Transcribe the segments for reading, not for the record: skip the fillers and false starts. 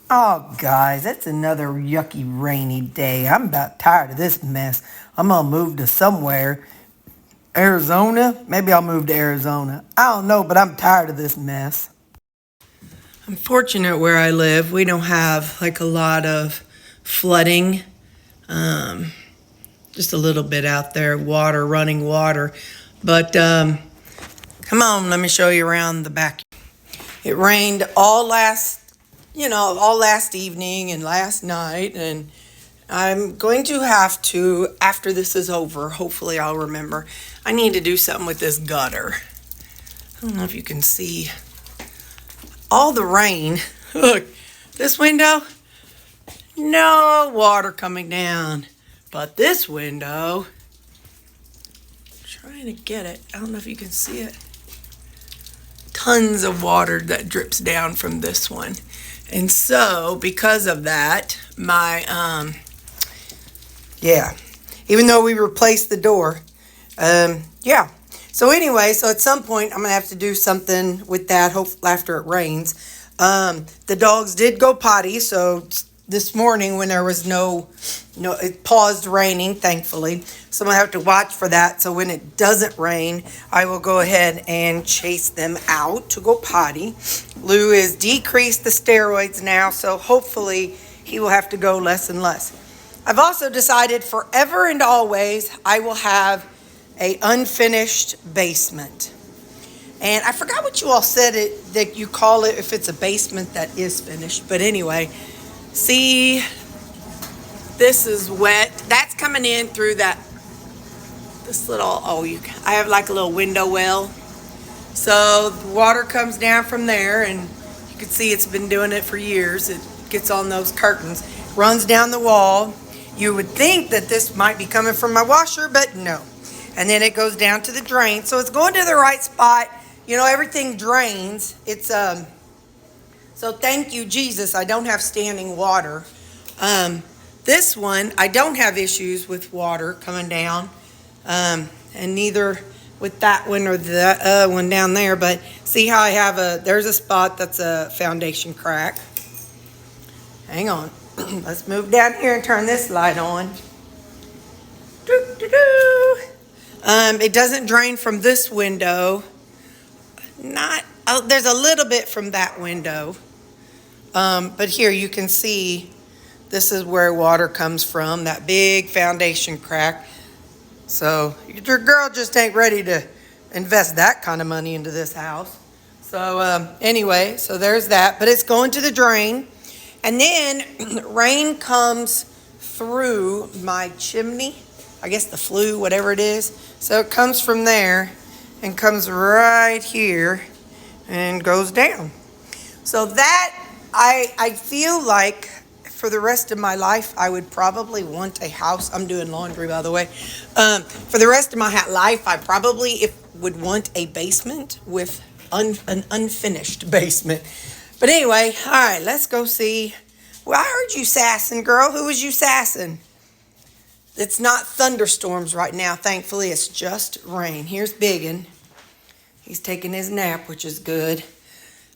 Oh, guys, it's another yucky rainy day. I'm about tired of this mess. I'm gonna move to somewhere. Arizona? Maybe I'll move to Arizona. I don't know, but I'm tired of this mess. I'm fortunate where I live. We don't have like a lot of flooding. Just a little bit out there, running water. But come on, let me show you around the back. It rained all last evening and last night, and I'm going to have to, after this is over, hopefully I'll remember, I need to do something with this gutter. I don't know if you can see all the rain. Look, this window, no water coming down. But this window, trying to get it, I don't know if you can see it. Tons of water that drips down from this one. And so, because of that, even though we replaced the door, So anyway, so at some point, I'm going to have to do something with that, hopefully after it rains. The dogs did go potty, so this morning when there was it paused raining, thankfully. So I'm going to have to watch for that. So when it doesn't rain, I will go ahead and chase them out to go potty. Lou has decreased the steroids now, so hopefully he will have to go less and less. I've also decided forever and always I will have a unfinished basement. And I forgot what you all said that you call it if it's a basement that is finished. But anyway, see, this is wet. That's coming in through I have like a little window well. So the water comes down from there, and you can see it's been doing it for years. It gets on those curtains, runs down the wall. You would think that this might be coming from my washer, but no. And then it goes down to the drain. So it's going to the right spot. Everything drains. So thank you, Jesus. I don't have standing water. This one, I don't have issues with water coming down. And neither with that one or the one down there. But see how I have there's a spot that's a foundation crack. Hang on. Let's move down here and turn this light on. It doesn't drain from this window. There's a little bit from that window. But here you can see this is where water comes from, that big foundation crack. So your girl just ain't ready to invest that kind of money into this house. So anyway, so there's that. But it's going to the drain. And then rain comes through my chimney. I guess the flue, whatever it is. So it comes from there and comes right here and goes down. So that, I feel like for the rest of my life, I would probably want a house. I'm doing laundry, by the way. For the rest of my life, I probably would want a basement with an unfinished basement. But anyway, all right, let's go see. Well, I heard you sassing, girl. Who was you sassing? It's not thunderstorms right now, thankfully. It's just rain. Here's Begga. He's taking his nap, which is good.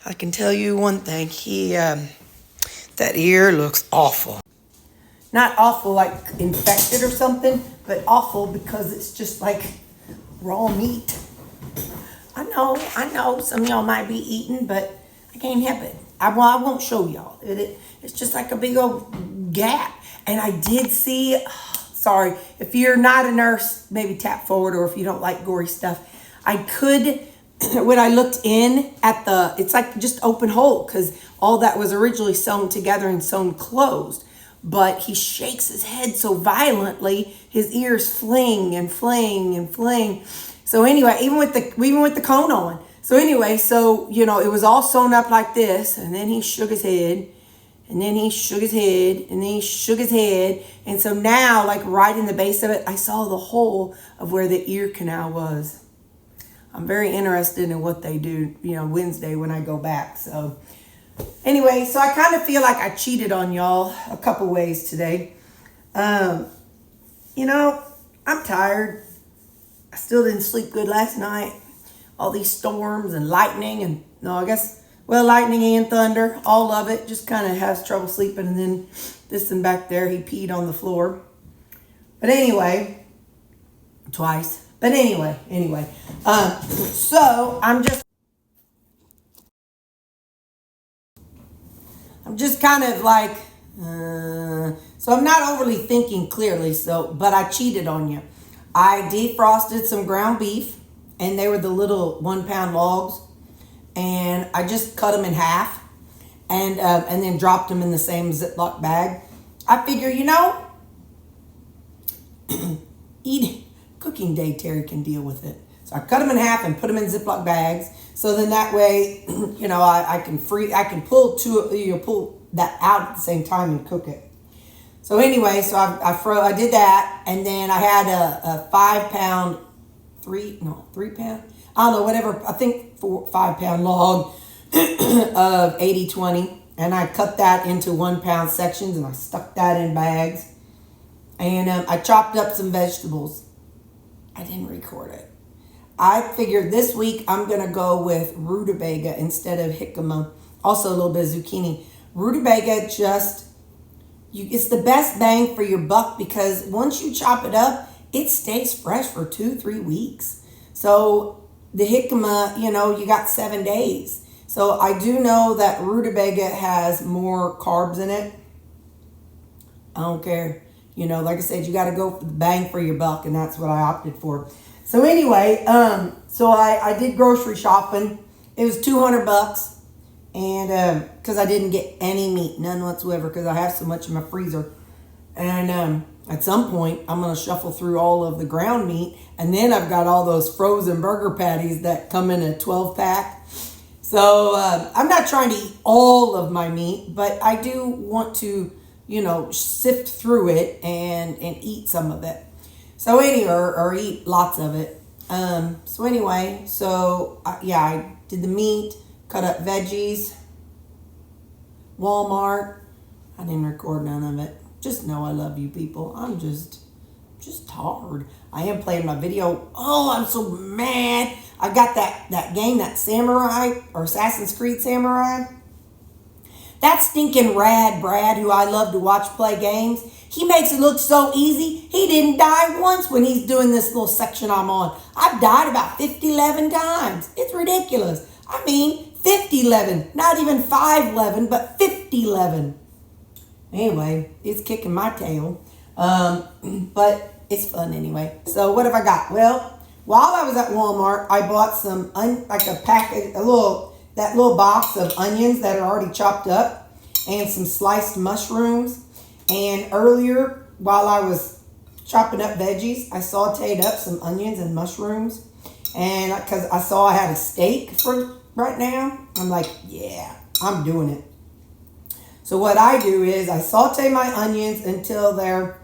I can tell you one thing. That ear looks awful. Not awful like infected or something, but awful because it's just like raw meat. I know some of y'all might be eating, but I can't help it. I won't show y'all. It's just like a big old gap. And I did see, sorry, if you're not a nurse, maybe tap forward, or if you don't like gory stuff. I could, when I looked in at it's like just open hole, because all that was originally sewn together and sewn closed. But he shakes his head so violently, his ears fling and fling and fling. So anyway, even with the cone on. So anyway, it was all sewn up like this, and then he shook his head, and then he shook his head, and then he shook his head. And so now, like right in the base of it, I saw the hole of where the ear canal was. I'm very interested in what they do, Wednesday when I go back. So anyway, so I kind of feel like I cheated on y'all a couple ways today. I'm tired. I still didn't sleep good last night. All these storms and lightning, and no, I guess Well, lightning and thunder, all of it. Just kind of has trouble sleeping. And then this one back there, he peed on the floor. But anyway, twice. But anyway. So I'm just kind of like, so I'm not overly thinking clearly. But I cheated on you. I defrosted some ground beef, and they were the little 1 pound logs, and I just cut them in half, and then dropped them in the same Ziploc bag. I figure, cooking day, Terri can deal with it. So I cut them in half and put them in Ziploc bags. So then that way, I can pull that out at the same time and cook it. So anyway, so I did that, and then I had a 5 pound, 3 pound, I don't know, whatever, I think 5 pound log of 80/20, and I cut that into 1 pound sections, and I stuck that in bags, and I chopped up some vegetables. I didn't record it. I figured this week I'm going to go with rutabaga instead of jicama. Also a little bit of zucchini. Rutabaga it's the best bang for your buck, because once you chop it up, it stays fresh for 2-3 weeks. So the jicama, you got 7 days. So I do know that rutabaga has more carbs in it. I don't care. Like I said, you got to go for the bang for your buck, and that's what I opted for. So anyway, so I did grocery shopping. It was $200, and because I didn't get any meat, none whatsoever, because I have so much in my freezer. And at some point, I'm going to shuffle through all of the ground meat, and then I've got all those frozen burger patties that come in a 12-pack. So I'm not trying to eat all of my meat, but I do want to, sift through it and eat some of it. So anyway, or eat lots of it. So anyway, I did the meat, cut up veggies, Walmart. I didn't record none of it. Just know I love you people. I'm just tired. I am playing my video. Oh, I'm so mad. I got that game, that Samurai, or Assassin's Creed Samurai. That stinking rad Brad, who I love to watch play games, he makes it look so easy. He didn't die once when he's doing this little section I'm on. I've died about 11 times. It's ridiculous. I mean, 11, not even 11, but 11. Anyway, it's kicking my tail. But it's fun anyway. So what have I got? Well, while I was at Walmart, I bought some, that little box of onions that are already chopped up, and some sliced mushrooms. And earlier, while I was chopping up veggies, I sauteed up some onions and mushrooms. And because I saw I had a steak for right now, I'm like, yeah, I'm doing it. So what I do is I saute my onions until they're,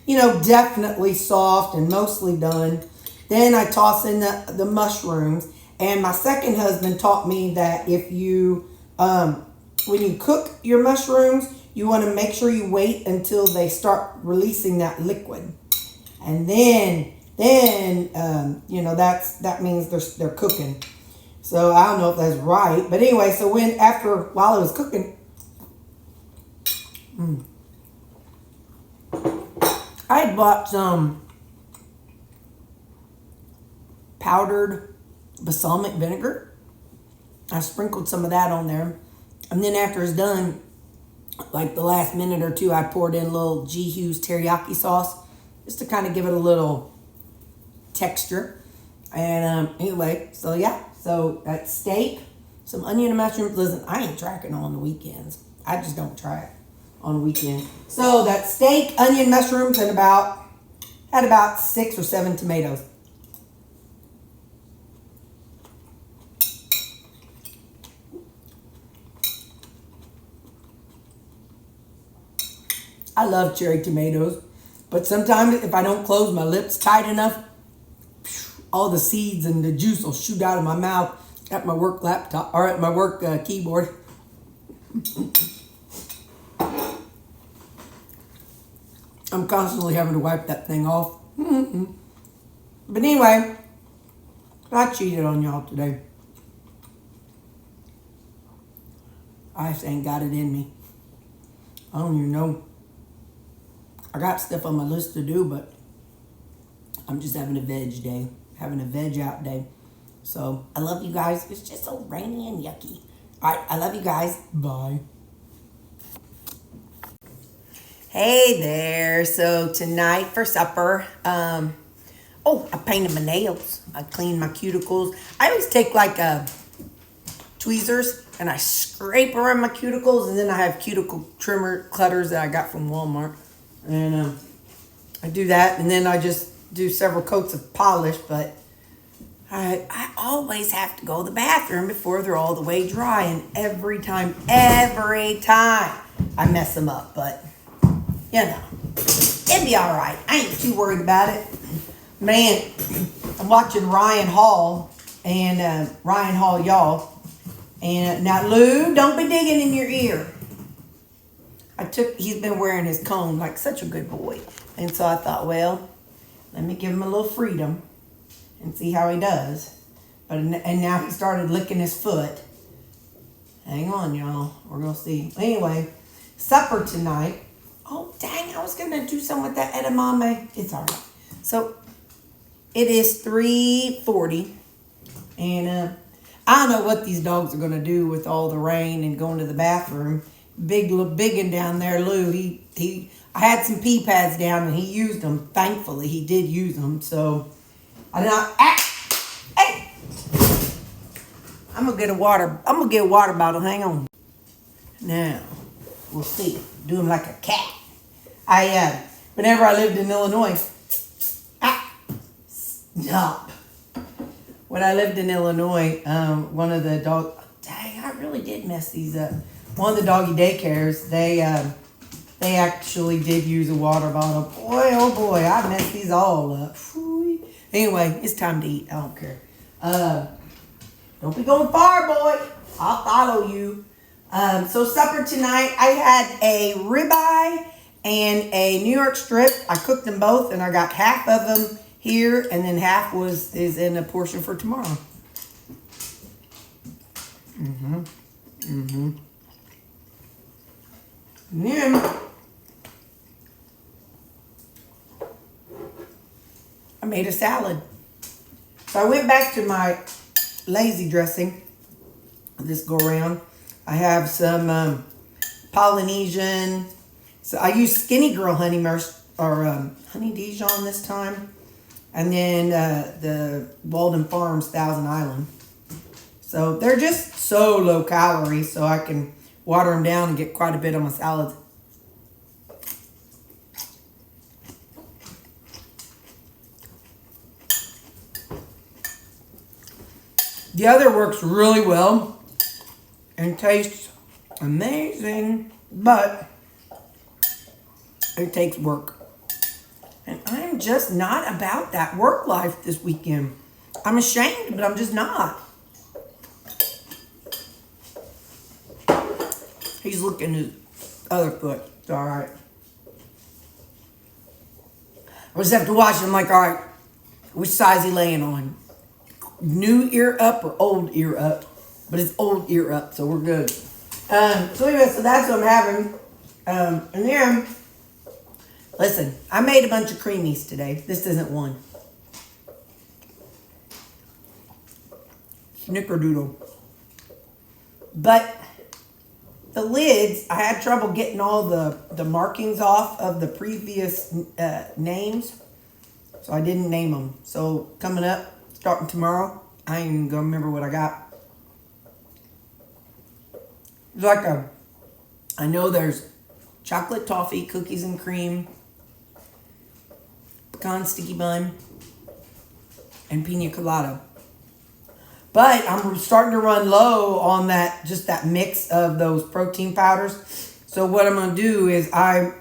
definitely soft and mostly done. Then I toss in the mushrooms. And my second husband taught me that if you, when you cook your mushrooms, you want to make sure you wait until they start releasing that liquid. And then that means they're cooking. So I don't know if that's right. But anyway, so while it was cooking, I had bought some powdered balsamic vinegar. I sprinkled some of that on there. And then after it's done, like the last minute or two, I poured in a little G. Hughes teriyaki sauce just to kind of give it a little texture. And anyway, so yeah. So that steak, some onion and mushrooms. Listen, I ain't tracking on the weekends. I just don't track on the weekends. So that steak, onion, mushrooms, and had about 6 or 7 tomatoes. I love cherry tomatoes, but sometimes if I don't close my lips tight enough, all the seeds and the juice will shoot out of my mouth at my work laptop or at my work keyboard. I'm constantly having to wipe that thing off. But anyway, I cheated on y'all today. I just ain't got it in me. I don't even know. I got stuff on my list to do, but I'm just having a veg day. Having a veg out day. So, I love you guys. It's just so rainy and yucky. All right, I love you guys. Bye. Hey there. So, tonight for supper, I painted my nails. I cleaned my cuticles. I always take like tweezers and I scrape around my cuticles, and then I have cuticle trimmer cutters that I got from Walmart. And I do that, and then I just do several coats of polish, but I always have to go to the bathroom before they're all the way dry, and every time I mess them up, but you know, it'd be all right. I ain't too worried about it. Man, I'm watching Ryan Hall and Ryan Hall, y'all. And now, Lou, don't be digging in your ear. He's been wearing his comb like such a good boy. And so I thought, well, let me give him a little freedom and see how he does. And now he started licking his foot. Hang on, y'all. We're going to see. Anyway, supper tonight. Oh, dang, I was going to do something with that edamame. It's all right. So, it is 3:40. And I don't know what these dogs are going to do with all the rain and going to the bathroom. Biggin down there, Lou, I had some pee pads down and he used them. Thankfully, he did use them. So, hey! I'm going to get a water bottle. Hang on. Now, we'll see. Do him like a cat. Whenever I lived in Illinois, stop. When I lived in Illinois, one of the dang, I really did mess these up. One of the doggy daycares, they actually did use a water bottle. Boy, oh boy, I messed these all up. Anyway, it's time to eat. I don't care. Don't be going far, boy. I'll follow you. So supper tonight, I had a ribeye and a New York strip. I cooked them both, and I got half of them here, and then half is in a portion for tomorrow. And then I made a salad. So I went back to my lazy dressing this go around. I have some Polynesian. So I use Skinny Girl honey honey Dijon this time. And then the Walden Farms Thousand Island. So they're just so low calorie, so I can water them down and get quite a bit on my salads. The other works really well and tastes amazing, but it takes work. And I'm just not about that work life this weekend. I'm ashamed, but I'm just not. He's looking at his other foot. It's all right. I just have to watch him like, all right, which side's he laying on? New ear up or old ear up? But it's old ear up, so we're good. So anyway, so that's what I'm having. And then, listen, I made a bunch of creamies today. This isn't one. Snickerdoodle. But the lids, I had trouble getting all the markings off of the previous names. So I didn't name them. So coming up, starting tomorrow, I ain't even gonna remember what I got. It's like I know there's chocolate toffee, cookies and cream, pecan sticky bun, and pina colada. But I'm starting to run low on that mix of those protein powders. So what I'm gonna do is I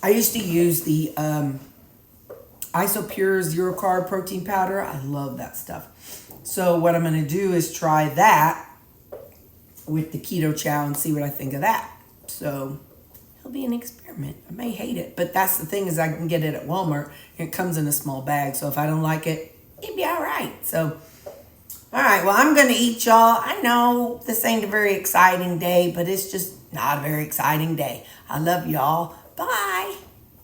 used to use the Isopure Zero Carb protein powder. I love that stuff. So what I'm gonna do is try that with the keto chow and see what I think of that. So it'll be an experiment. I may hate it, but that's the thing is I can get it at Walmart and it comes in a small bag. So if I don't like it, You'd be all right. So, all right, well, I'm going to eat, y'all. I know this ain't a very exciting day, but it's just not a very exciting day. I love y'all. Bye.